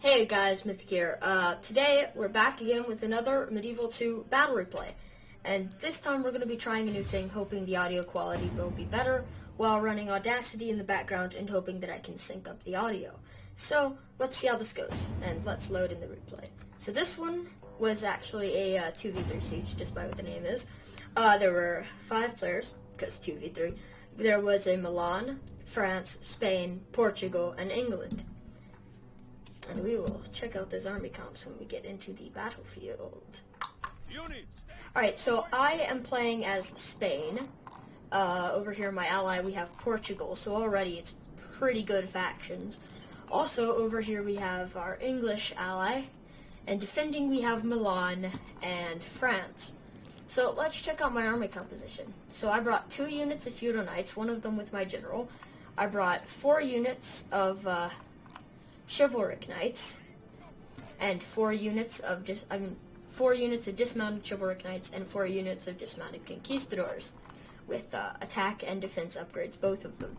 Hey guys, Mithyc here. Today we're back again with another Medieval 2 battle replay. And this time we're going to be trying a new thing, hoping the audio quality will be better while running Audacity in the background and hoping that I can sync up the audio. So let's see how this goes, and let's load in the replay. So this one was actually a 2v3 siege, just by what the name is. There were 5 players, because 2v3. There was a Milan, France, Spain, Portugal, and England. And we will check out those army comps when we get into the battlefield. Alright, so I am playing as Spain. Over here, my ally, we have Portugal, so already it's pretty good factions. Also, over here we have our English ally, and defending we have Milan and France. So let's check out my army composition. So I brought 2 units of feudal knights, one of them with my general. I brought 4 units of chivalric knights, and 4 units of dismounted chivalric knights, and 4 units of dismounted conquistadors, with attack and defense upgrades, both of them.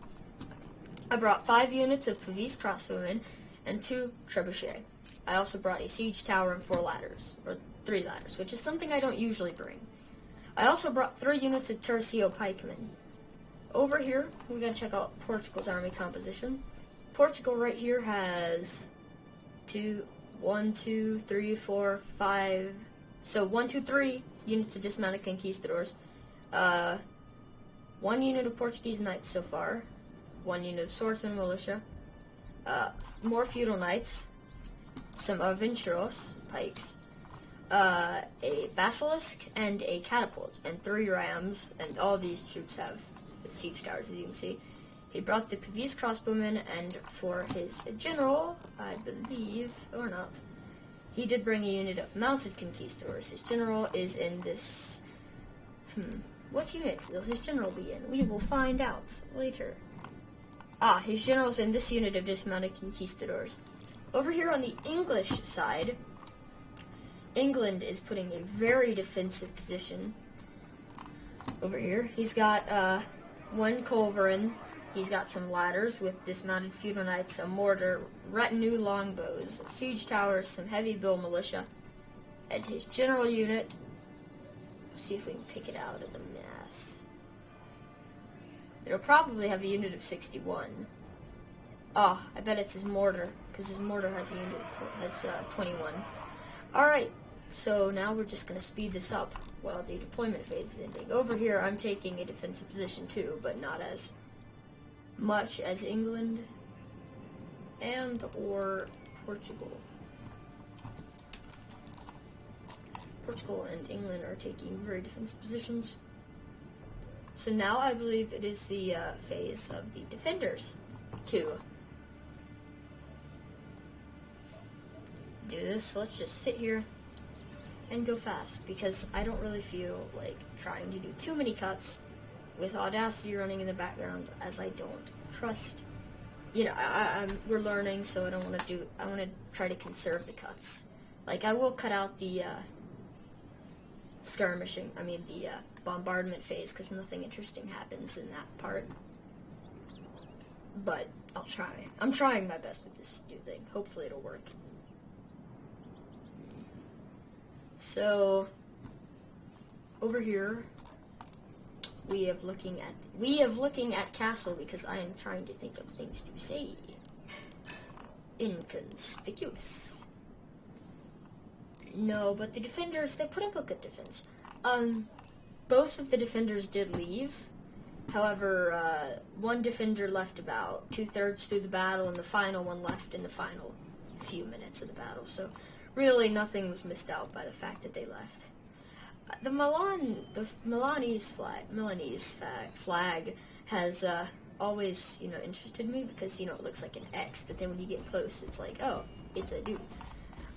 I brought 5 units of Pavese crossbowmen and 2 trebuchet. I also brought a siege tower and 4 ladders, or 3 ladders, which is something I don't usually bring. I also brought 3 units of tercio pikemen. Over here, we're going to check out Portugal's army composition. Portugal right here has 1, 2, 3, 4, 5. So 1, 2, 3 units of dismounted conquistadors. 1 unit of Portuguese knights so far. 1 unit of swordsman militia. More feudal knights. Some aventuros, pikes. A basilisk and a catapult. And 3 rams. And all these troops have siege towers, as you can see. He brought the Pavese crossbowmen, and for his general, I believe, or not, he did bring a unit of mounted conquistadors. His general is in this, what unit will his general be in? We will find out later. His general's in this unit of dismounted conquistadors. Over here on the English side, England is putting a very defensive position. Over here, he's got, 1 culverin. He's got some ladders with dismounted feudal knights, a mortar, retinue longbows, siege towers, some heavy bill militia, and his general unit. Let's see if we can pick it out of the mass. They'll probably have a unit of 61. I bet it's his mortar, because his mortar has 21. Alright, so now we're just going to speed this up while the deployment phase is ending. Over here, I'm taking a defensive position too, but not as much as England and or Portugal. Portugal and England are taking very defensive positions. So now I believe it is the phase of the defenders to do this. Let's just sit here and go fast, because I don't really feel like trying to do too many cuts with Audacity running in the background, as I don't trust, we're learning, so I want to try to conserve the cuts. Like, I will cut out the the bombardment phase, because nothing interesting happens in that part. But I'll try. I'm trying my best with this new thing. Hopefully it'll work. So, over here, we have looking at castle, because I am trying to think of things to say. Inconspicuous. No, but the defenders, they put up a good defense. Both of the defenders did leave. However, one defender left about 2/3 through the battle, and the final one left in the final few minutes of the battle. So really nothing was missed out by the fact that they left. The Milanese flag has always, interested me, because, it looks like an X, but then when you get close, it's like, oh, it's a dude.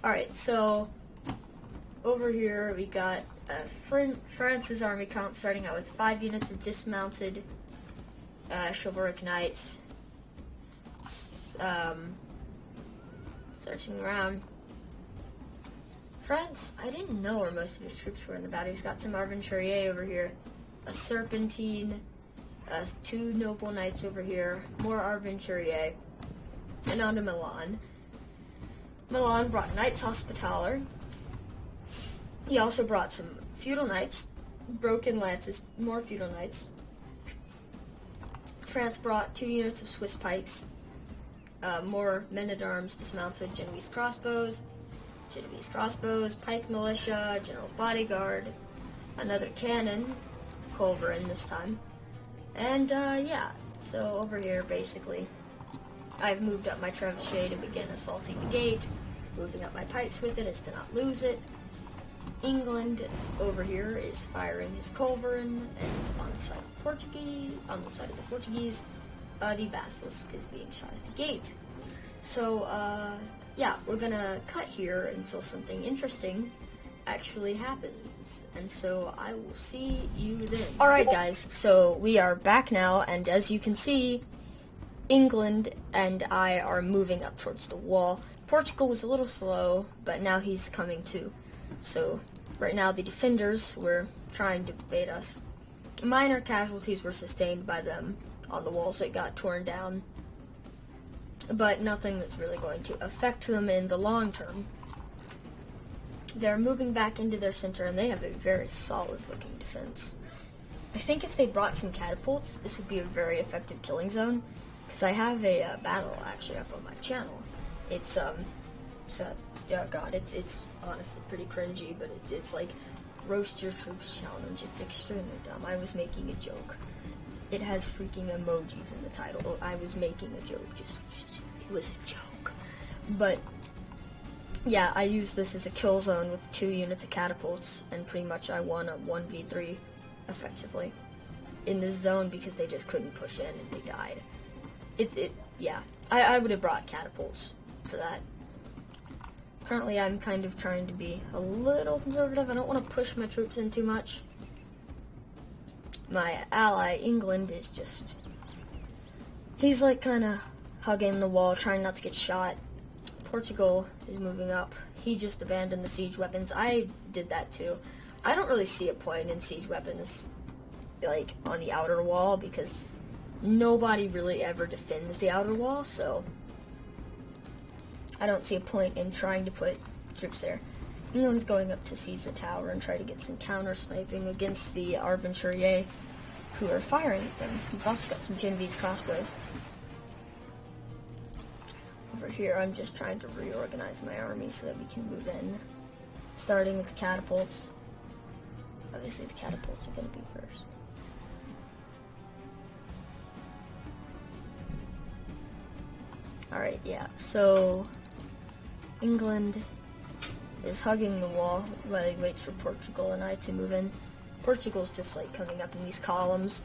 Alright, so over here we got France's army comp, starting out with 5 units of dismounted chivalric knights. Searching around. France, I didn't know where most of his troops were in the battle. He's got some Arventurier over here, a Serpentine, 2 noble knights over here, more Arventurier, and on to Milan. Milan brought Knights Hospitaller. He also brought some feudal knights, broken lances, more feudal knights. France brought 2 units of Swiss pikes, more men-at-arms, dismounted Genoese crossbows, pike militia, general's bodyguard, another cannon, culverin this time, and yeah. So over here, basically, I've moved up my trebuchet to begin assaulting the gate, moving up my pikes with it as to not lose it. England over here is firing his culverin, and on the side of the Portuguese, the basilisk is being shot at the gate. So yeah, we're gonna cut here until something interesting actually happens, and so I will see you then. Alright guys, so we are back now, and as you can see, England and I are moving up towards the wall. Portugal was a little slow, but now he's coming too. So right now the defenders were trying to bait us. Minor casualties were sustained by them on the walls that got torn down, but nothing that's really going to affect them in the long term. They're moving back into their center, and they have a very solid looking defense. I think if they brought some catapults, this would be a very effective killing zone, because I have a battle actually up on my channel. It's oh god, it's honestly pretty cringy, but it's like roast your troops challenge. It's extremely dumb. I was making a joke. It has freaking emojis in the title. I was making a joke. Just it was a joke. But yeah, I used this as a kill zone with 2 units of catapults, and pretty much I won a 1v3 effectively in this zone because they just couldn't push in and they died. Yeah, I would have brought catapults for that. Currently, I'm kind of trying to be a little conservative. I don't want to push my troops in too much. My ally, England, is just... he's like kind of hugging the wall, trying not to get shot. Portugal is moving up. He just abandoned the siege weapons. I did that too. I don't really see a point in siege weapons, like, on the outer wall, because nobody really ever defends the outer wall, so I don't see a point in trying to put troops there. England's going up to seize the tower and try to get some counter-sniping against the Arventurier, who are firing at them. We've also got some Genoese crossbows. Over here, I'm just trying to reorganize my army so that we can move in, starting with the catapults. Obviously, the catapults are going to be first. Alright, yeah, so England is hugging the wall while he waits for Portugal and I to move in. Portugal's just like coming up in these columns.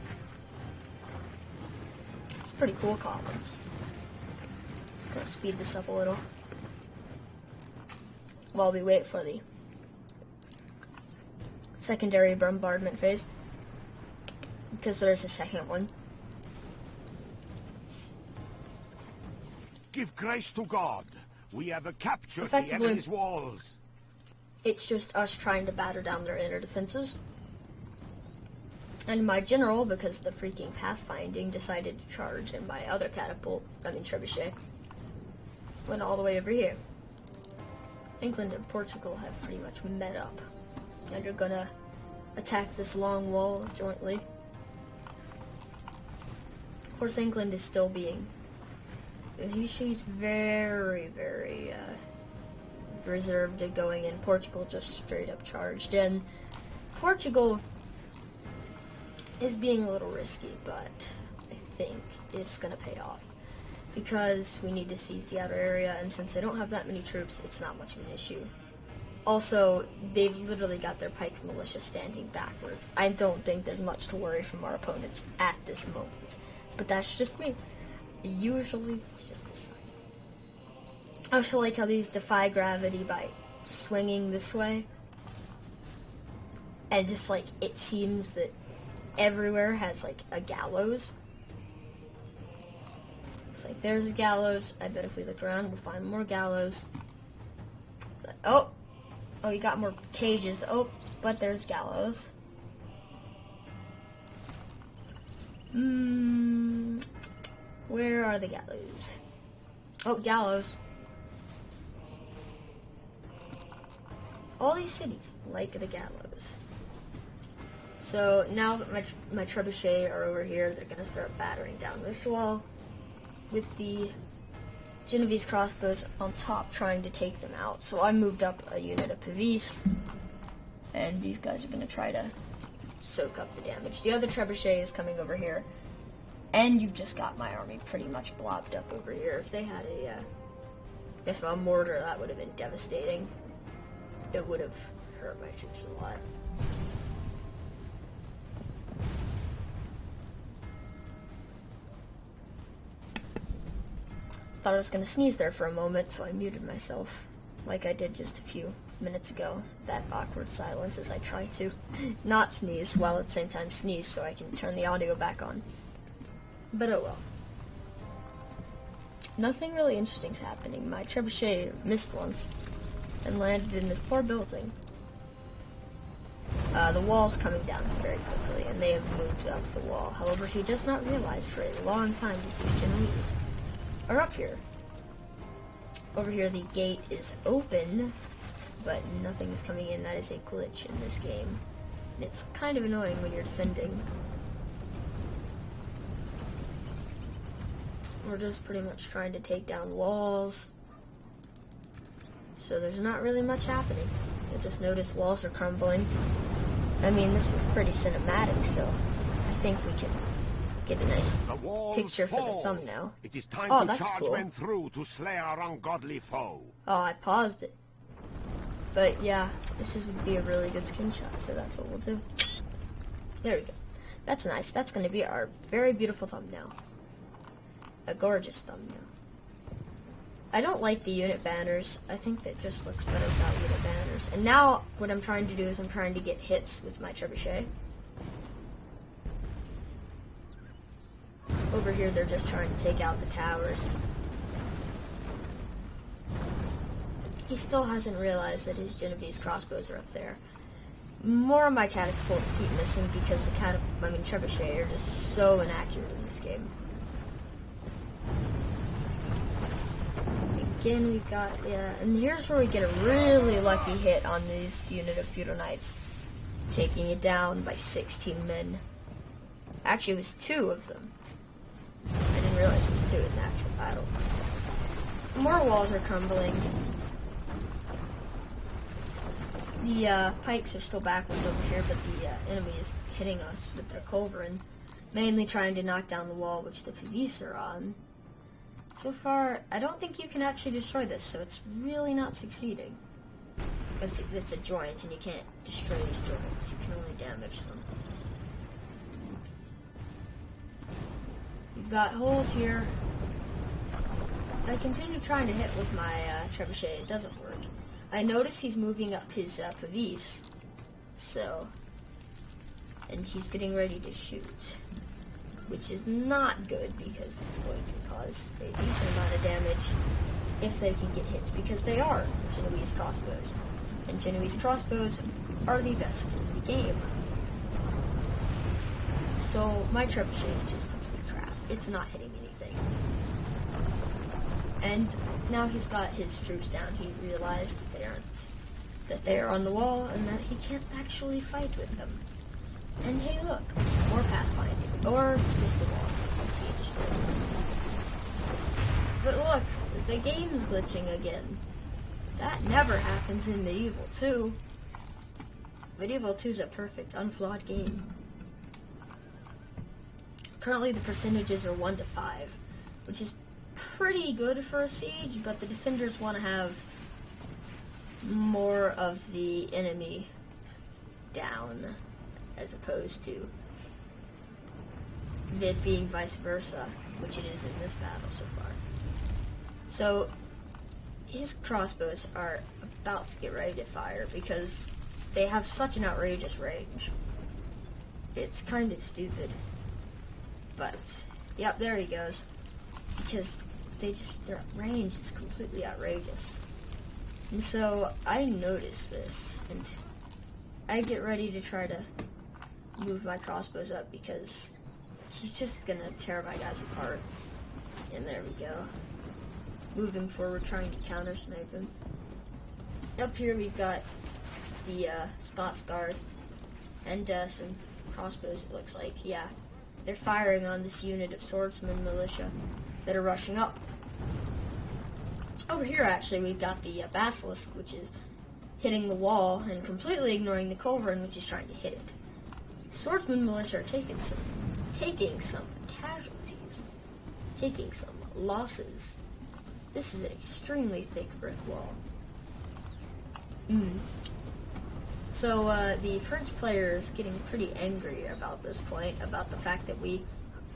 It's pretty cool columns. Just gonna speed this up a little while we wait for the secondary bombardment phase, because there's a second one. Give grace to God. We have captured the enemy's walls. It's just us trying to batter down their inner defenses. And my general, because the freaking pathfinding, decided to charge, and my other trebuchet, went all the way over here. England and Portugal have pretty much met up, and are gonna attack this long wall jointly. Of course, England is still being... she's very, very reserved at going in. Portugal just straight up charged, and Portugal is being a little risky, but I think it's going to pay off because we need to seize the outer area, and since they don't have that many troops, it's not much of an issue. Also, they've literally got their pike militia standing backwards. I don't think there's much to worry from our opponents at this moment, but that's just me. Usually, it's just a sign. I also like how these defy gravity by swinging this way. And just like, it seems that everywhere has like a gallows. It's like, there's a gallows. I bet if we look around, we'll find more gallows. Oh, you got more cages. Oh, but there's gallows. Where are the gallows? Oh, gallows. all these cities, like the gallows. So now that my trebuchet are over here, they're gonna start battering down this wall with the Genovese crossbows on top, trying to take them out. So I moved up a unit of Pavis, and these guys are gonna try to soak up the damage. The other trebuchet is coming over here, and you've just got my army pretty much blobbed up over here. If they had a mortar, that would have been devastating. It would have hurt my troops a lot. Thought I was going to sneeze there for a moment, so I muted myself, like I did just a few minutes ago. That awkward silence as I try to not sneeze, while at the same time sneeze so I can turn the audio back on. But oh well. Nothing really interesting's happening. My trebuchet missed once and landed in this poor building. The wall's coming down very quickly, and they have moved up the wall. However, he does not realize for a long time that these Genoese are up here. Over here, the gate is open, but nothing is coming in. That is a glitch in this game. And it's kind of annoying when you're defending. We're just pretty much trying to take down walls. So there's not really much happening. You'll just notice walls are crumbling. I mean, this is pretty cinematic, so I think we can get a nice picture for the thumbnail. It is time Oh, to that's charge cool. men through to slay our ungodly foe. Oh, I paused it. But yeah, this would be a really good screenshot, so that's what we'll do. There we go. That's nice. That's going to be our very beautiful thumbnail. A gorgeous thumbnail. I don't like the unit banners. I think that just looks better without unit banners. And now what I'm trying to do is I'm trying to get hits with my trebuchet. Over here they're just trying to take out the towers. He still hasn't realized that his Genovese crossbows are up there. More of my catapults keep missing because the trebuchet are just so inaccurate in this game. Again, we've got, and here's where we get a really lucky hit on this unit of Feudal Knights, taking it down by 16 men. Actually, it was 2 of them. I didn't realize it was 2 in the actual battle. More walls are crumbling. The pikes are still backwards over here, but the enemy is hitting us with their culverin, mainly trying to knock down the wall which the Pavis are on. So far, I don't think you can actually destroy this, so it's really not succeeding. Because it's a joint, and you can't destroy these joints. You can only damage them. You've got holes here. I continue trying to hit with my trebuchet. It doesn't work. I notice he's moving up his Pavis. So, and he's getting ready to shoot, which is not good because it's going to cause a decent amount of damage if they can get hits, because they are Genovese crossbows, and Genovese crossbows are the best in the game. So my trebuchet is just complete crap. It's not hitting anything. And now he's got his troops down. He realized that they are on the wall and that he can't actually fight with them. And hey, look, more pathfinding, or just a wall being destroyed. But look, the game's glitching again. That never happens in Medieval 2. Medieval 2 is a perfect, unflawed game. Currently, the percentages are 1 to 5, which is pretty good for a siege, but the defenders want to have more of the enemy down, as opposed to it being vice versa, which it is in this battle so far. So his crossbows are about to get ready to fire because they have such an outrageous range. It's kind of stupid. But, yep, there he goes. Because their range is completely outrageous. And so I notice this, and I get ready to try to move my crossbows up because he's just gonna tear my guys apart. And there we go. Moving forward, trying to counter snipe him. Up here we've got the Scots Guard and some crossbows, it looks like. Yeah, they're firing on this unit of swordsman militia that are rushing up. Over here, actually, we've got the basilisk, which is hitting the wall and completely ignoring the culverin, which is trying to hit it. Swordsman militia are taking some casualties, taking some losses. This is an extremely thick brick wall. So the French player is getting pretty angry about this point, about the fact that we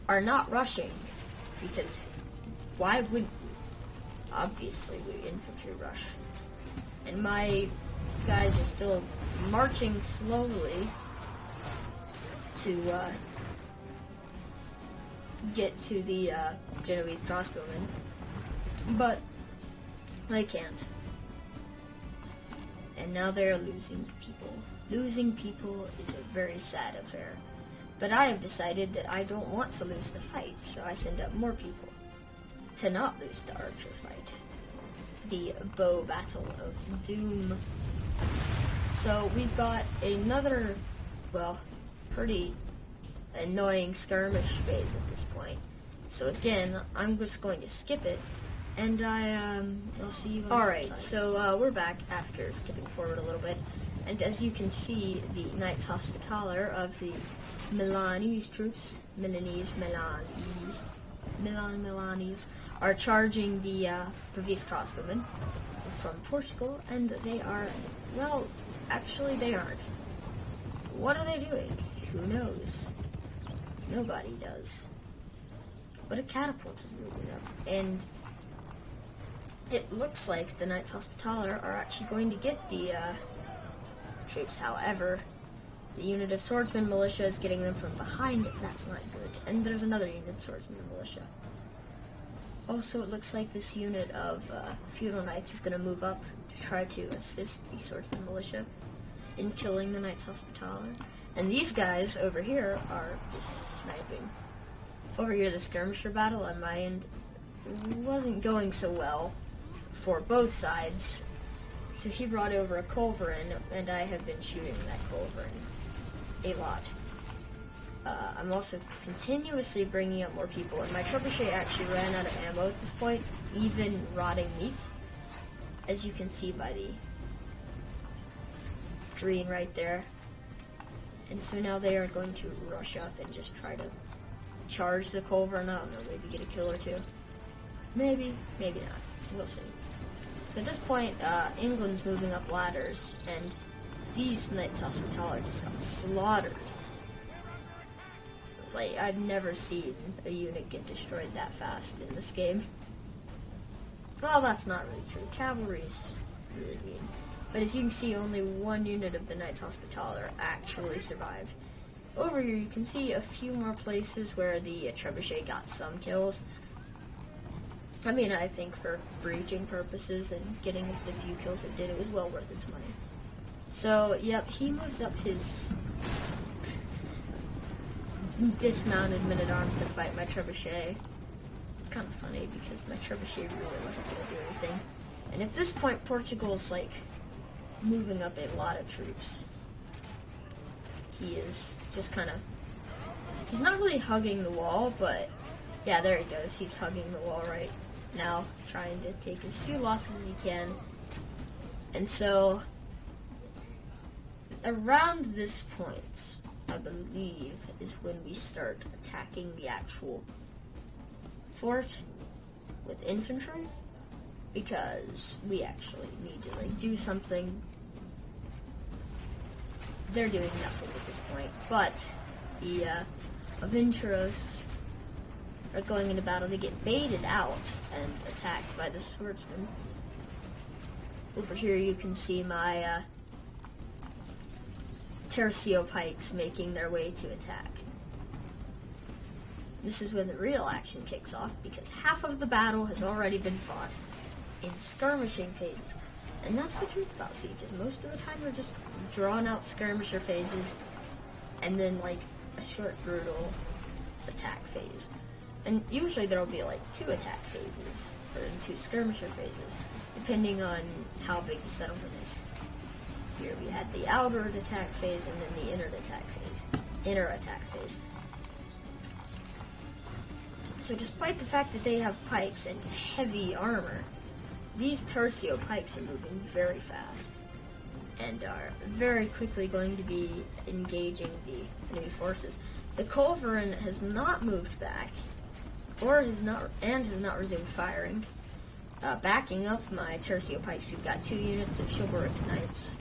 are not rushing, because why would, obviously we infantry rush, and my guys are still marching slowly to get to the Genoese crossbowmen, but they can't. And now they're losing people. Losing people is a very sad affair. But I have decided that I don't want to lose the fight, so I send up more people to not lose the archer fight. The bow battle of doom. So we've got another, well, pretty annoying skirmish phase at this point. So again, I'm just going to skip it, and I'll see you. Alright, so we're back after skipping forward a little bit, and as you can see, the Knights Hospitaller of the Milanese troops, Milanese, are charging the Brevis crossbowmen from Portugal, and they are, well, actually they aren't. What are they doing? Who knows? Nobody does. But a catapult is moving up, and it looks like the Knights Hospitaller are actually going to get the troops. However, the unit of swordsman militia is getting them from behind. That's not good. And there's another unit of swordsman militia. Also, it looks like this unit of feudal knights is going to move up to try to assist the swordsman militia in killing the Knights Hospitaller. And these guys over here are just sniping. Over here, the skirmisher battle on my end wasn't going so well for both sides. So he brought over a culverin, and I have been shooting that culverin a lot. I'm also continuously bringing up more people, and my trebuchet actually ran out of ammo at this point, even rotting meat, as you can see by the green right there. And so now they are going to rush up and just try to charge the culverin. I don't know, maybe get a kill or two. Maybe, maybe not. We'll see. So at this point, England's moving up ladders, and these Knights Hospitaller just got slaughtered. Like, I've never seen a unit get destroyed that fast in this game. Well, that's not really true. Cavalry's really mean. But as you can see, only one unit of the Knights Hospitaller actually survived. Over here, you can see a few more places where the trebuchet got some kills. I mean, I think for breaching purposes and getting the few kills it did, it was well worth its money. So, yep, he moves up his dismounted men-at-arms to fight my trebuchet. It's kind of funny because my trebuchet really wasn't going to do anything. And at this point, Portugal's, like, moving up a lot of troops. He is just kind of... He's not really hugging the wall, but... Yeah, there he goes. He's hugging the wall right now, trying to take as few losses as he can. And so... Around this point, I believe, is when we start attacking the actual fort with infantry, because we actually need to, like, do something. They're doing nothing at this point, but the Aventuros are going into battle. They get baited out and attacked by the swordsman. Over here you can see my Tercio pikes making their way to attack. This is when the real action kicks off, because half of the battle has already been fought in skirmishing phases. And that's the truth about sieges. Most of the time they're just drawn out skirmisher phases, and then like a short brutal attack phase. And usually there'll be like 2 attack phases, or 2 skirmisher phases, depending on how big the settlement is. here we had the outer attack phase and then the inner attack phase. So despite the fact that they have pikes and heavy armor, these Tercio pikes are moving very fast and are very quickly going to be engaging the enemy forces. The Culverin has not moved back, or has not resumed firing. Backing up my Tercio pikes, we've got 2 units of Chivalric Knights.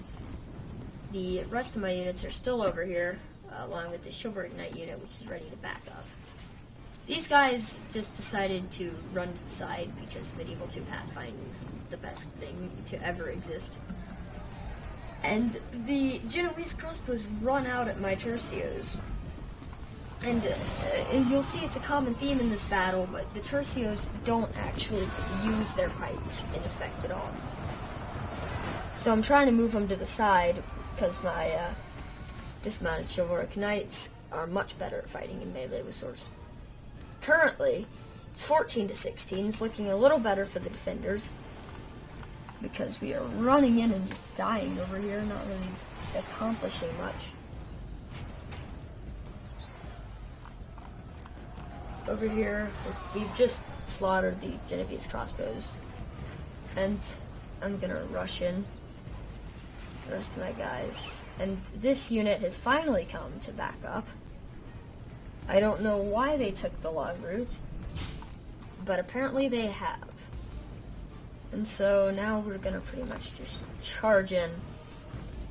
The rest of my units are still over here, along with the Chivalric Knight unit, which is ready to back up. These guys just decided to run to the side because Medieval 2 Pathfinding is the best thing to ever exist. And the Genoese crossbows run out at my Tercios. And you'll see it's a common theme in this battle, but the Tercios don't actually use their pikes in effect at all. So I'm trying to move them to the side because my dismounted Chivalric Knights are much better at fighting in melee with swords. Currently, it's 14-16. It's looking a little better for the defenders because we are running in and just dying over here, not really accomplishing much. Over here, we've just slaughtered the Genovese crossbows, and I'm gonna rush in the rest of my guys. And this unit has finally come to back up. I don't know why they took the long route, but apparently they have. And so now we're gonna pretty much just charge in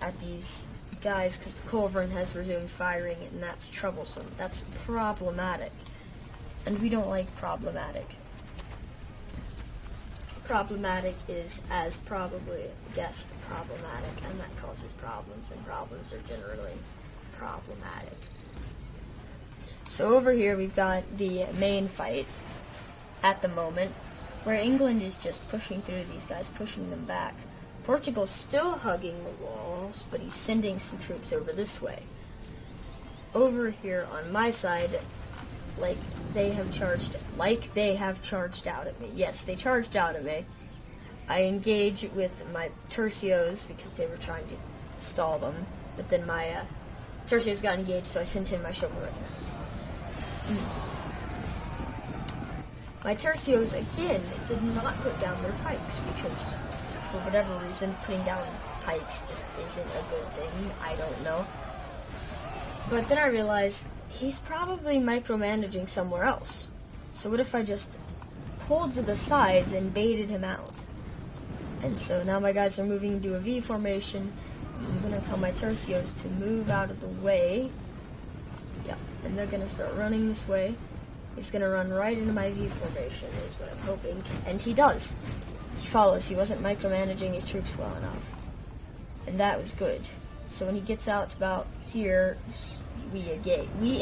at these guys because the Culverin has resumed firing, and that's troublesome. That's problematic. And we don't like problematic. Problematic is, as probably guessed, problematic, and that causes problems, and problems are generally problematic. So over here we've got the main fight at the moment, where England is just pushing through these guys, pushing them back. Portugal's still hugging the walls, but he's sending some troops over this way. Over here on my side, they have charged out at me. Yes, they charged out at me. I engage with my Tercios because they were trying to stall them, but then my Tercios got engaged, so I sent in my Chivalric Knights. My Tercios, again, did not put down their pikes because, for whatever reason, putting down pikes just isn't a good thing. I don't know. But then I realized he's probably micromanaging somewhere else. So what if I just pulled to the sides and baited him out? And so now my guys are moving into a V formation. I'm going to tell my Tercios to move out of the way. Yep, and they're going to start running this way. He's going to run right into my V formation, is what I'm hoping. And he does. He follows. He wasn't micromanaging his troops well enough. And that was good. So when he gets out about here, we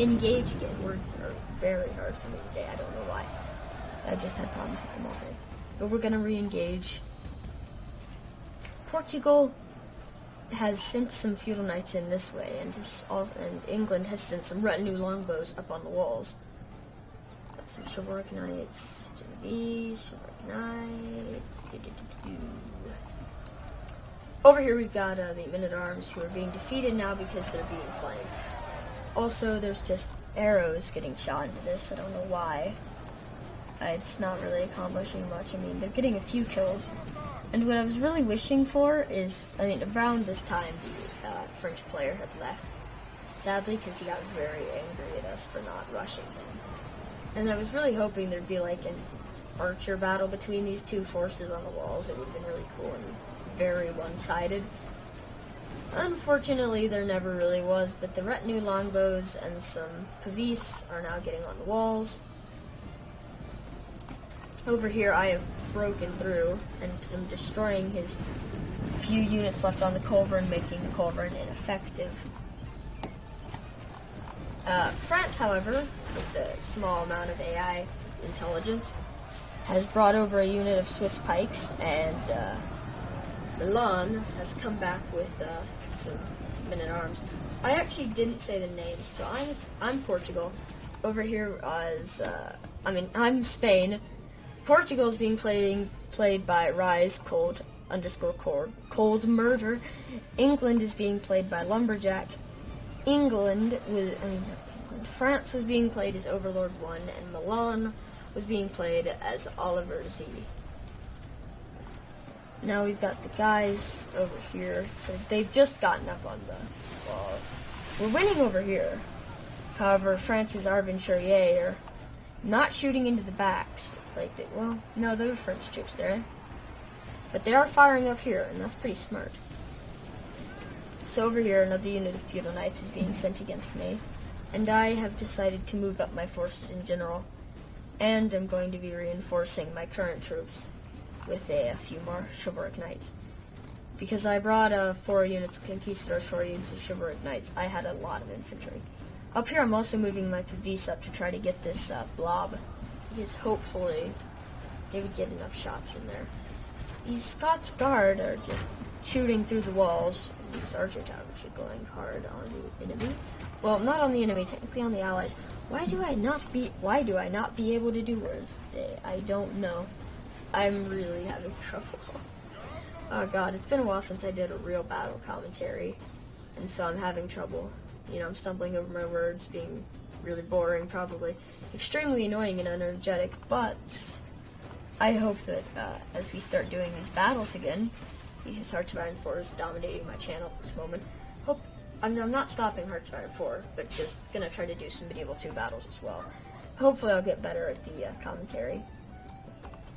engage again. Words are very hard for me today. I don't know why. I just had problems with them all day. But we're going to re-engage. Portugal has sent some feudal knights in this way, and England has sent some retinue longbows up on the walls. Got some Chivalric Knights, Genovese, Chivalric Knights. Over here we've got the men-at-arms who are being defeated now because they're being flanked. Also, there's just arrows getting shot into this. I don't know why. It's not really accomplishing much. I mean, they're getting a few kills. And what I was really wishing for is, around this time, the French player had left. Sadly, because he got very angry at us for not rushing him. And I was really hoping there'd be like an archer battle between these two forces on the walls. It would have been really cool and very one-sided. Unfortunately, there never really was, but the retinue longbows and some pavis are now getting on the walls. Over here, I have broken through and am destroying his few units left on the Culverin, making the Culverin ineffective. France, however, with the small amount of AI intelligence, has brought over a unit of Swiss pikes, and Milan has come back with some men-at-arms. I actually didn't say the names, so I'm Portugal. Over here I'm Spain. Portugal is being played by Rise, Cold, Cold Murder. England is being played by Lumberjack. France was being played as Overlord 1, and Milan was being played as Oliver Z. Now we've got the guys over here. They've just gotten up on the wall. We're winning over here. However, France's Arvin Charrier are not shooting into the backs. No, those are French troops there. But they are firing up here, and that's pretty smart. So over here, another unit of Feudal Knights is being sent against me. And I have decided to move up my forces in general. And I'm going to be reinforcing my current troops with a few more Chivalric Knights. Because I brought 4 units of Conquistadors, 4 units of Chivalric Knights, I had a lot of infantry. Up here I'm also moving my Pavis up to try to get this blob, because hopefully it would get enough shots in there. These Scots Guard are just shooting through the walls. These archer towers are going hard on the enemy. Well, not on the enemy, technically on the allies. Why do I not be able to do words today? I don't know. I'm really having trouble. Oh god, it's been a while since I did a real battle commentary, and so I'm having trouble. I'm stumbling over my words, being really boring, probably extremely annoying and energetic, but I hope that as we start doing these battles again, because Hearts of Iron 4 is dominating my channel at this moment, I'm not stopping Hearts of Iron 4, but just gonna try to do some Medieval 2 battles as well. Hopefully I'll get better at the commentary.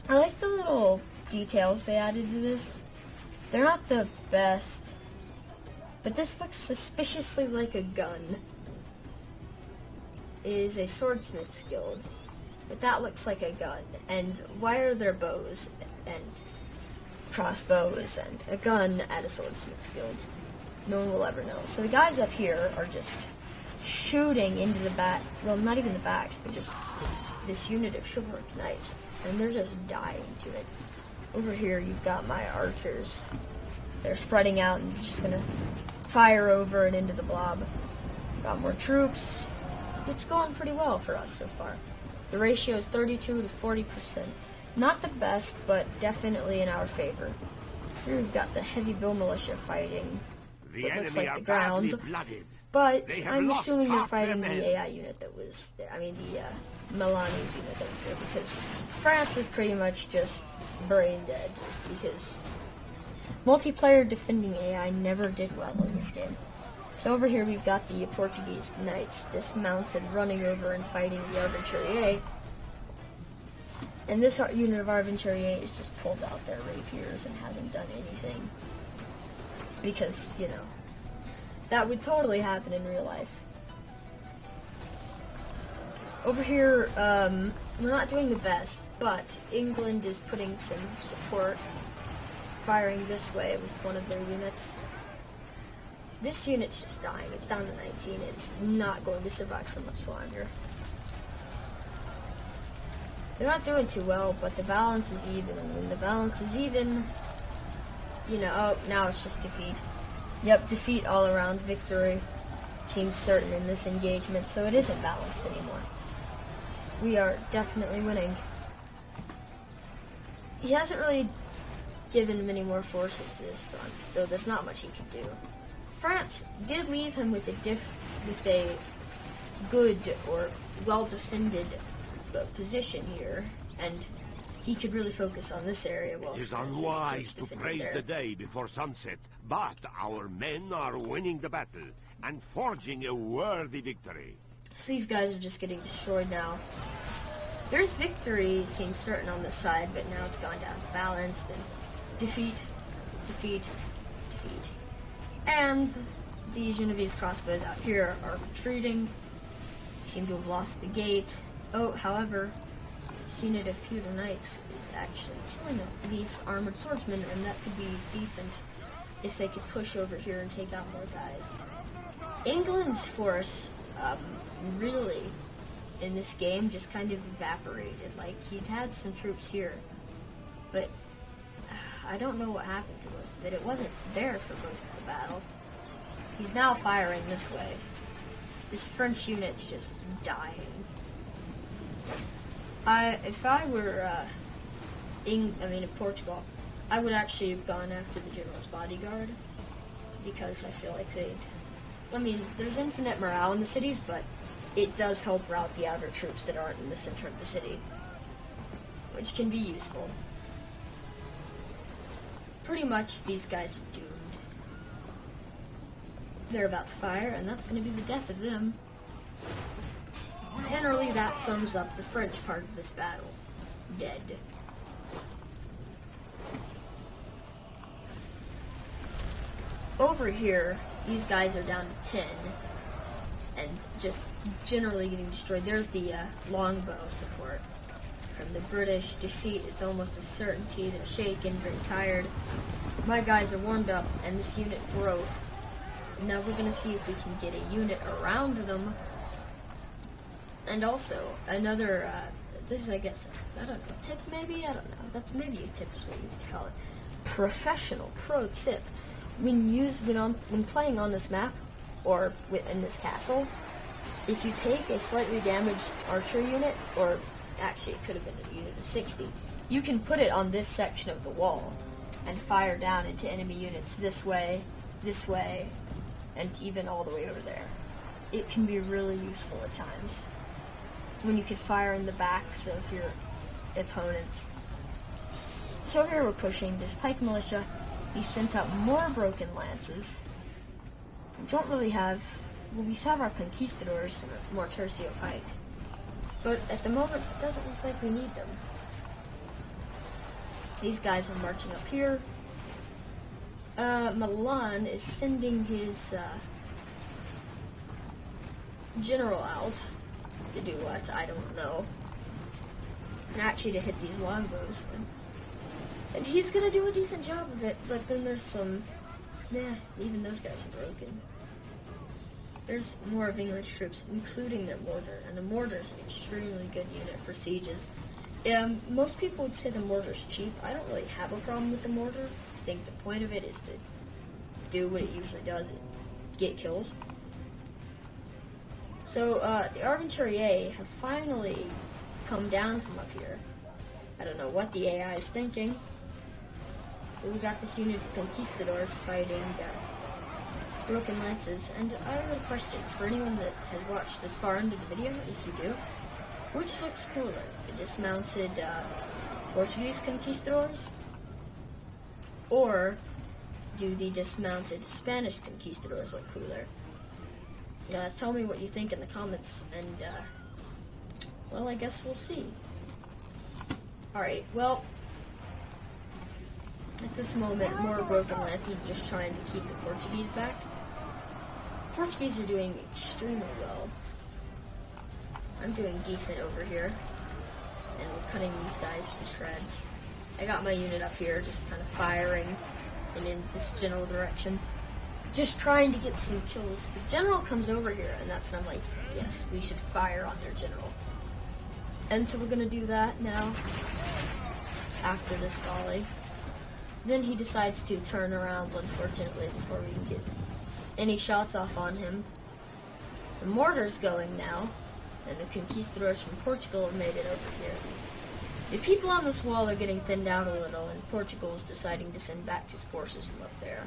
I like the little details they added to this. They're not the best, but this looks suspiciously like a gun. It is a swordsmith's guild, but that looks like a gun. And why are there bows and crossbows and a gun at a swordsmith's guild? No one will ever know. So the guys up here are just shooting into the back, well, not even the backs, but just this unit of Chivalric Knights, and they're just dying to it. Over here you've got my archers. They're spreading out and just gonna fire over and into the blob. Got more troops. It's going pretty well for us so far. The ratio is 32 to 40%. Not the best, but definitely in our favor. Here we've got the heavy bill militia fighting. It looks like the ground. But I'm assuming they're fighting the AI unit that was there. I mean, the Milanese unit that was there, because France is pretty much just brain dead, because multiplayer defending AI never did well in this game. So over here we've got the Portuguese Knights dismounted, running over and fighting the Arventurier. And this unit of Arventurier has just pulled out their rapiers and hasn't done anything. Because, that would totally happen in real life. Over here, we're not doing the best, but England is putting some support, firing this way with one of their units. This unit's just dying. It's down to 19. It's not going to survive for much longer. They're not doing too well, but the balance is even. And when the balance is even, oh, now it's just defeat. Yep, defeat all around. Victory seems certain in this engagement, so it isn't balanced anymore. We are definitely winning. He hasn't really given many more forces to this front, though there's not much he can do. France did leave him with a good or well-defended position here, and he could really focus on this area. Well, it is unwise to praise the day before sunset, but our men are winning the battle and forging a worthy victory. So these guys are just getting destroyed now. There's victory seems certain on this side, but now it's gone down balanced and defeat, defeat, defeat. And the Genovese crossbows out here are retreating. Seem to have lost the gate. Oh, however, this unit of Feudal Knights is actually killing these armored swordsmen, and that could be decent if they could push over here and take out more guys. England's force really, in this game, just kind of evaporated. Like, he'd had some troops here, but I don't know what happened to most of it. It wasn't there for most of the battle. He's now firing this way. This French unit's just dying. If I were in Portugal, I would actually have gone after the general's bodyguard, because I feel like I mean, there's infinite morale in the cities, but it does help rout the outer troops that aren't in the center of the city, which can be useful. Pretty much, these guys are doomed. They're about to fire, and that's going to be the death of them. Generally, that sums up the French part of this battle. Dead. Over here, these guys are down to 10, and just generally getting destroyed. There's the longbow support. From the British defeat, it's almost a certainty. They're shaken, very tired. My guys are warmed up, and this unit broke. Now we're going to see if we can get a unit around them. And also, another, this is, I guess, I don't know, tip maybe? I don't know. That's maybe a tip is what you could call it. Professional pro tip. When playing on this map, or in this castle, if you take a slightly damaged archer unit, or actually it could have been a unit of 60, you can put it on this section of the wall and fire down into enemy units this way, and even all the way over there. It can be really useful at times when you can fire in the backs of your opponents. So over here we're pushing this pike militia. He sent out more broken lances. We don't really have, well, we have our conquistadors and more tercio pikes, but at the moment it doesn't look like we need them. These guys are marching up here. Milan is sending his general out to do what? I don't know. Actually, to hit these longbows. And he's gonna do a decent job of it, but then there's some... even those guys are broken. There's more of English troops, including their mortar, and the mortar is an extremely good unit for sieges. Most people would say the mortar's cheap. I don't really have a problem with the mortar. I think the point of it is to do what it usually does, get kills. So, the Argenturier have finally come down from up here. I don't know what the AI is thinking. But we got this unit of conquistadors fighting broken lances. And I have a question for anyone that has watched this far into the video, if you do. Which looks cooler? The dismounted Portuguese conquistadors? Or do the dismounted Spanish conquistadors look cooler? Tell me what you think in the comments, and, well, I guess we'll see. Alright, well, at this moment, more broken lances are just trying to keep the Portuguese back. The Portuguese are doing extremely well. I'm doing decent over here, and we're cutting these guys to shreds. I got my unit up here, just kind of firing and in this general direction. Just trying to get some kills. The general comes over here, and that's when I'm like, yes, we should fire on their general. And so we're going to do that now, after this volley. Then he decides to turn around, unfortunately, before we can get any shots off on him. The mortar's going now, and the conquistadors from Portugal have made it over here. The people on this wall are getting thinned out a little, and Portugal is deciding to send back his forces from up there.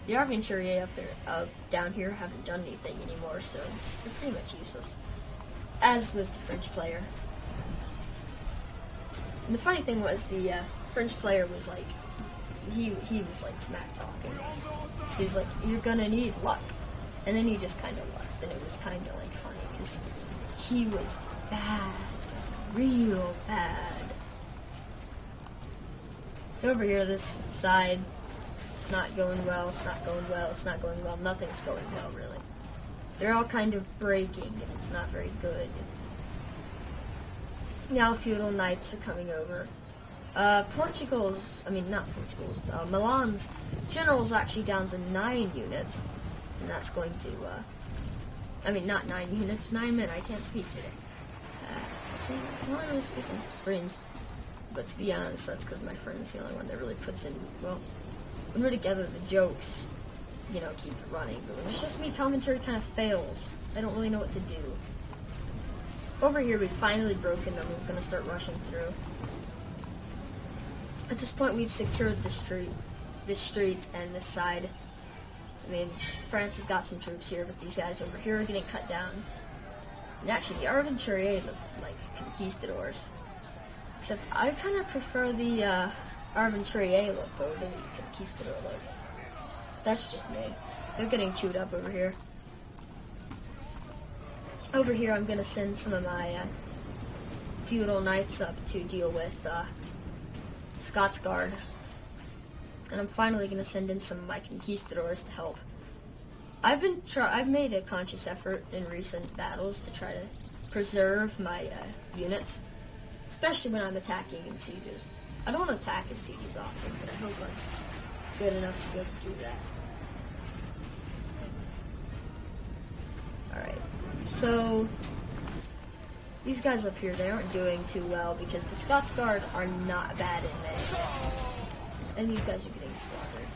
The Argenturier up there, down here, haven't done anything anymore, so they're pretty much useless. As was the French player. And the funny thing was, the French player was like, he was like smack talking us. He was like, "You're gonna need luck," and then he just kind of left, and it was kind of like funny because he was bad, real bad. So over here, this side. It's not going well, it's not going well, it's not going well, nothing's going well, really. They're all kind of breaking, and it's not very good. Now feudal knights are coming over. Milan's general's actually down to 9 units, and that's going to, not 9 units, 9 men, I can't speak today. I'm not really speaking streams, but to be honest, that's because my friend's the only one that really puts in, well, when we're together, the jokes, keep it running. But when it's just me, commentary kind of fails. I don't really know what to do. Over here, we've finally broken them. We're going to start rushing through. At this point, we've secured this street and this side. I mean, France has got some troops here, but these guys over here are getting cut down. And actually, the Arventurier look like conquistadors. Except I kind of prefer the Arventurier look over the conquistador look. That's just me. They're getting chewed up over here. Over here, I'm going to send some of my feudal knights up to deal with Scots Guard. And I'm finally going to send in some of my conquistadors to help. I've made a conscious effort in recent battles to try to preserve my units, especially when I'm attacking in sieges. I don't attack in sieges often, but I hope I'm good enough to be able to do that. Alright, so these guys up here, they aren't doing too well because the Scots Guard are not bad in melee. And these guys are getting slaughtered.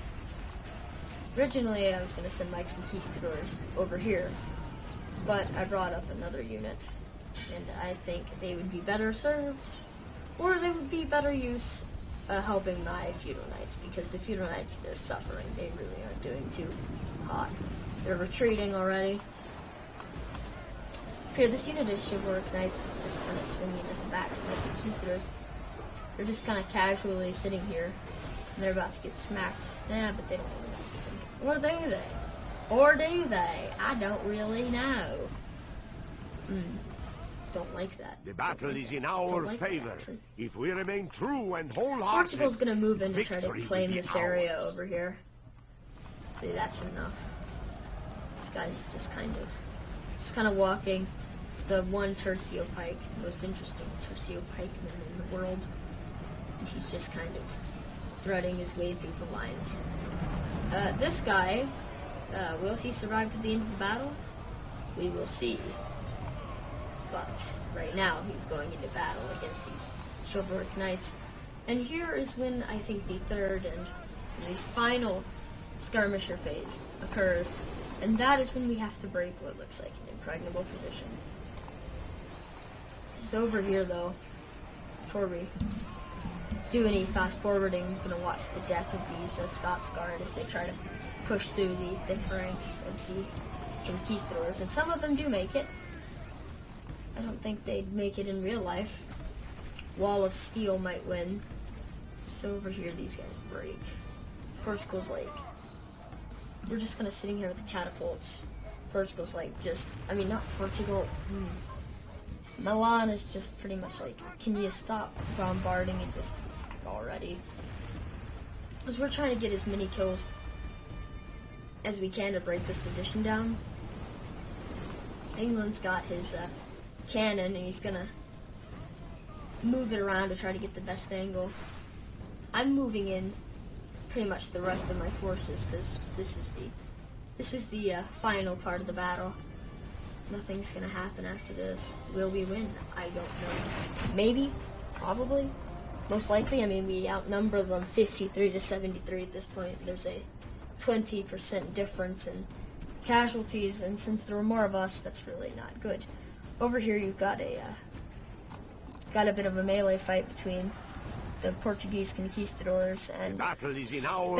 Originally, I was going to send my conquistadors over here, but I brought up another unit, and I think they would be better served, or they would be better use helping my feudal knights, because the feudal knights, they're suffering. They really aren't doing too hot. They're retreating already. Here, this unit of chivalric knights is just kind of swinging at the backs of my conquistadors. They're just kind of casually sitting here. And they're about to get smacked. Yeah, but they don't want to mess with them. Or do they? Or do they? I don't really know. Don't like that. The battle is in our favor. If we remain true and wholehearted, Portugal's going to move in to try to claim this area over here. See, that's enough. This guy's just kind of walking. It's the one Tercio Pike, most interesting Tercio Pikeman in the world. And he's just kind of threading his way through the lines. This guy, will he survive to the end of the battle? We will see. But right now, he's going into battle against these chivalric knights. And here is when I think the third and the final skirmisher phase occurs. And that is when we have to break what looks like an impregnable position. Just over here, though, before we do any fast forwarding, I'm going to watch the death of these Scots Guard as they try to push through the thick ranks of the conquistadors. And some of them do make it. I don't think they'd make it in real life. Wall of Steel might win. So over here, these guys break. Portugal's like, we're just kind of sitting here with the catapults. Portugal's like not Portugal. Milan is just pretty much like, can you stop bombarding and just attack already? Because we're trying to get as many kills as we can to break this position down. England's got his cannon, and he's gonna move it around to try to get the best angle. I'm moving in pretty much the rest of my forces because this is the final part of the battle. Nothing's gonna happen after this. Will we win? I don't know. Maybe, probably, most likely. I mean, we outnumber them 53 to 73 at this point. There's a 20% difference in casualties, and since there were more of us, that's really not good. Over here, you've got a bit of a melee fight between the Portuguese conquistadors and Spain's feudal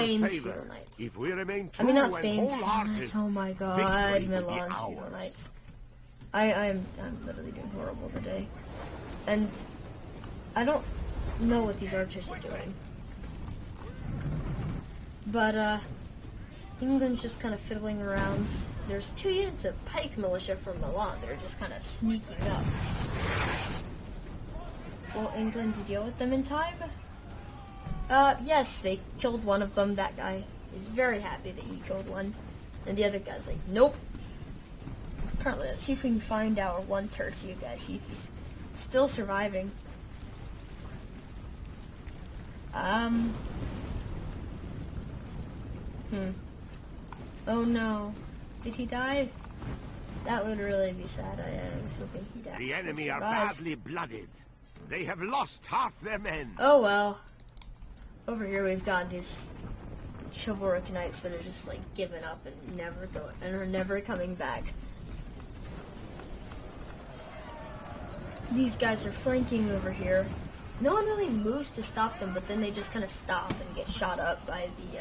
knights. If we remain true, I mean, not Spain's feudal knights. Oh my God, Milan's feudal knights. I'm literally doing horrible today, and I don't know what these archers are doing. But England's just kind of fiddling around. There's 2 units of pike militia from Milan. They're just kind of sneaking up. Will England deal with them in time? Yes, they killed one of them. That guy is very happy that he killed one. And the other guy's like, nope. Apparently, let's see if we can find our one Tercio guy, see if he's still surviving. Oh no. Did he die? That would really be sad. I was hoping he'd actually The enemy survive. are badly blooded. They have lost half their men. Oh well. Over here we've got these chivalric knights that are just like giving up and are never coming back. These guys are flanking over here. no one really moves to stop them, but then they just kind of stop and get shot up by the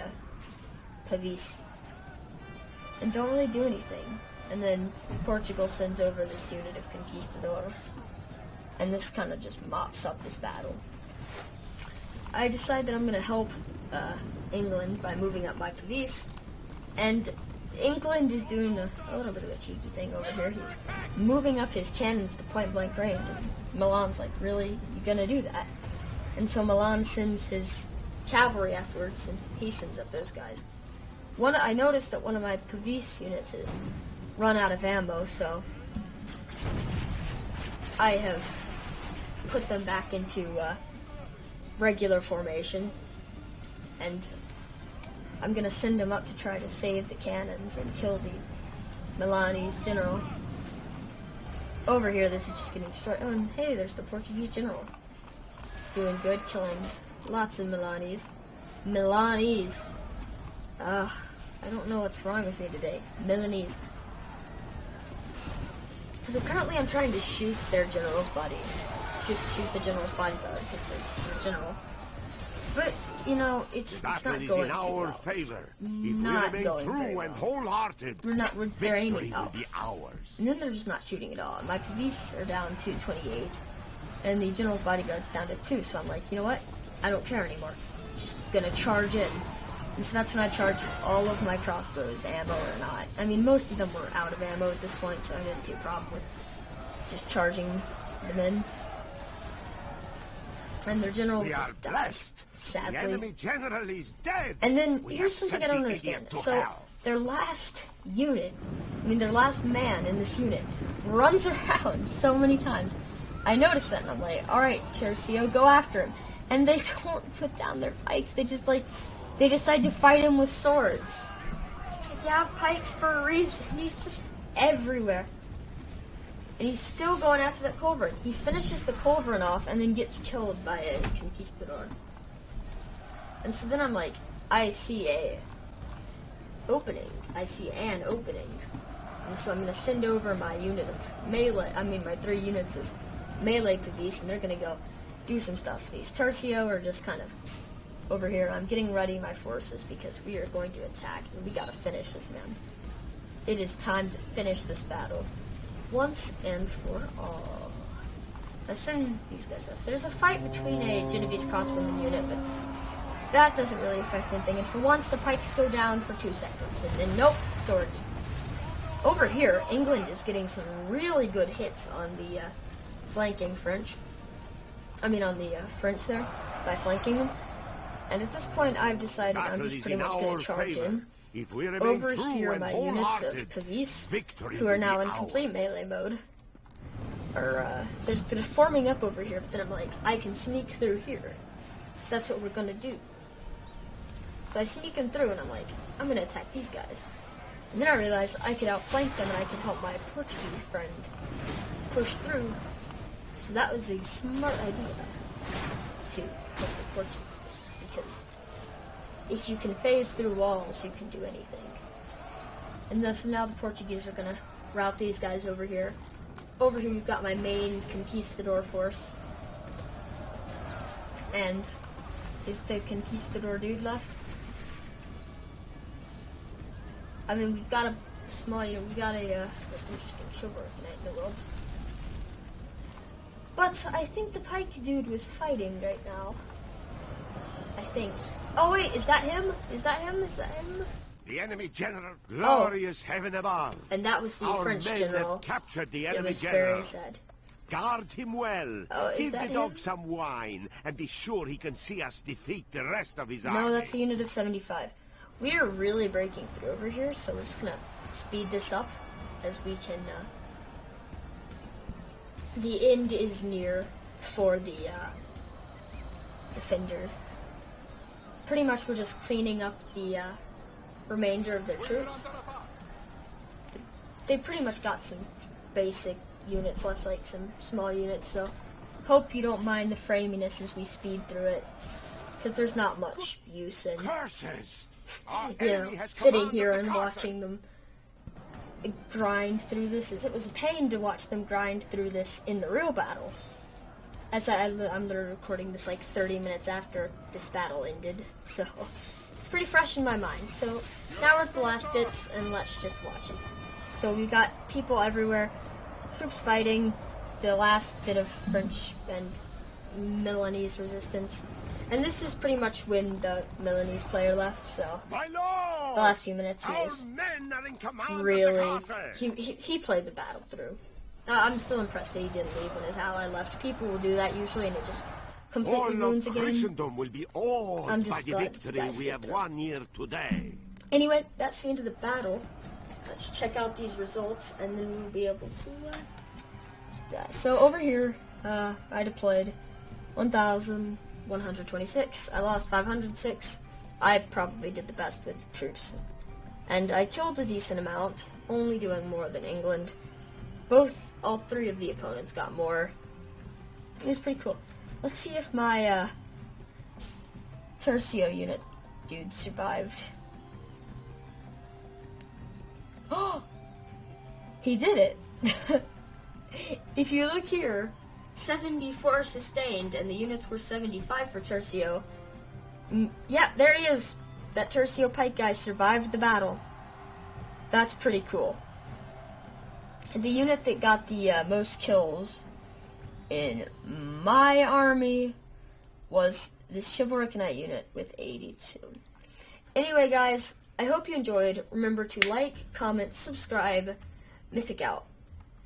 Pavis. And don't really do anything. And then Portugal sends over this unit of conquistadors. And this kind of just mops up this battle. I decide that I'm going to help England by moving up my Pavis. And England is doing a little bit of a cheeky thing over here. He's moving up his cannons to point-blank range. And Milan's like, really? You going to do that? And so Milan sends his cavalry afterwards, and he sends up those guys. I noticed that one of my Pavis units is run out of ammo, so I have put them back into regular formation, and I'm gonna send them up to try to save the cannons and kill the Milanese general. Over here, this is just getting destroyed. Oh, and hey, there's the Portuguese general. Doing good, killing lots of Milanese. I don't know what's wrong with me today. Milanese. Because apparently I'm trying to shoot their general's body. Just shoot the general's bodyguard, because there's the general. But, you know, it's not going too well. Favor. Not going very well. And wholehearted, They're aiming up. Will be ours. And then they're just not shooting at all. My police are down to 28, and the general's bodyguard's down to 2, so I'm like, you know what? I don't care anymore. Just gonna charge in. And so that's when I charged all of my crossbows, ammo or not. I mean, most of them were out of ammo at this point, so I didn't see a problem with just charging them in. And their general just dies, sadly. The enemy general is dead. And then, here's something I don't understand. So, their last unit, their last man in this unit, runs around so many times. I noticed that, and I'm like, alright, Tercio, go after him. And they don't put down their pikes, they just, they decide to fight him with swords. It's like, you have pikes for a reason. He's just everywhere. And he's still going after that culverin. He finishes the culverin off and then gets killed by a conquistador. And so then I'm like, I see an opening. And so I'm going to send over my unit of melee, my 3 units of melee Pavis, and they're going to go do some stuff. These Tercio are just kind of over here. I'm getting ready my forces because we are going to attack, and we got to finish this, man. It is time to finish this battle. Once and for all. Let's send these guys up. There's a fight between a Genovese crossbowman unit, but that doesn't really affect anything. And for once, the pikes go down for 2 seconds. And then, nope, swords. Over here, England is getting some really good hits on the flanking French. On the French there, by flanking them. And at this point, I've decided I'm just pretty much going to charge in. Over here, my units of Pavis, who are now in complete melee mode, they're forming up over here, but then I'm like, I can sneak through here. So that's what we're going to do. So I sneak them through, and I'm like, I'm going to attack these guys. And then I realized I could outflank them, and I could help my Portuguese friend push through. So that was a smart idea to help the Portuguese, because if you can phase through walls, you can do anything. And thus now the Portuguese are going to route these guys over here. Over here we've got my main conquistador force. And is the conquistador dude left? We've got a small, we've got a most interesting chivalric knight in the world. But I think the pike dude was fighting right now. I think. Oh wait, is that him? The enemy general, glorious heaven above. And that was the Our French men general. Have captured the enemy it was general. very sad. Guard him well. Oh, Give the him? dog some wine, and be sure he can see us defeat the rest of his army. No, that's a unit of 75. We are really breaking through over here, so we're just gonna speed this up as we can. The end is near for the defenders. Pretty much we're just cleaning up the remainder of their troops. They pretty much got some basic units left, like some small units, so hope you don't mind the framiness as we speed through it, because there's not much use in sitting here and watching them grind through this. It was a pain to watch them grind through this in the real battle. I'm literally recording this like 30 minutes after this battle ended, so it's pretty fresh in my mind. So now we're at the last bits, and let's just watch it. So we've got people everywhere, troops fighting, the last bit of French and Milanese resistance. And this is pretty much when the Milanese player left, so My lord, the last few minutes he was men are in command really, of the castle. he played the battle through. I'm still impressed that he didn't leave when his ally left. People will do that usually, and it just completely All ruins of the game. Christendom will be awed I'm by just the glad victory you guys we did have that. won here today. Anyway, that's the end of the battle. Let's check out these results, and then we'll be able to So over here, I deployed 1,126. I lost 506. I probably did the best with troops. And I killed a decent amount, only doing more than England. All three of the opponents got more. It was pretty cool. Let's see if my Tercio unit dude survived. Oh! He did it! If you look here, 74 sustained, and the units were 75 for Tercio. Yeah, there he is! That Tercio Pike guy survived the battle. That's pretty cool. The unit that got the most kills in my army was the Chivalric Knight unit with 82. Anyway, guys, I hope you enjoyed. Remember to like, comment, subscribe. Mithyc out.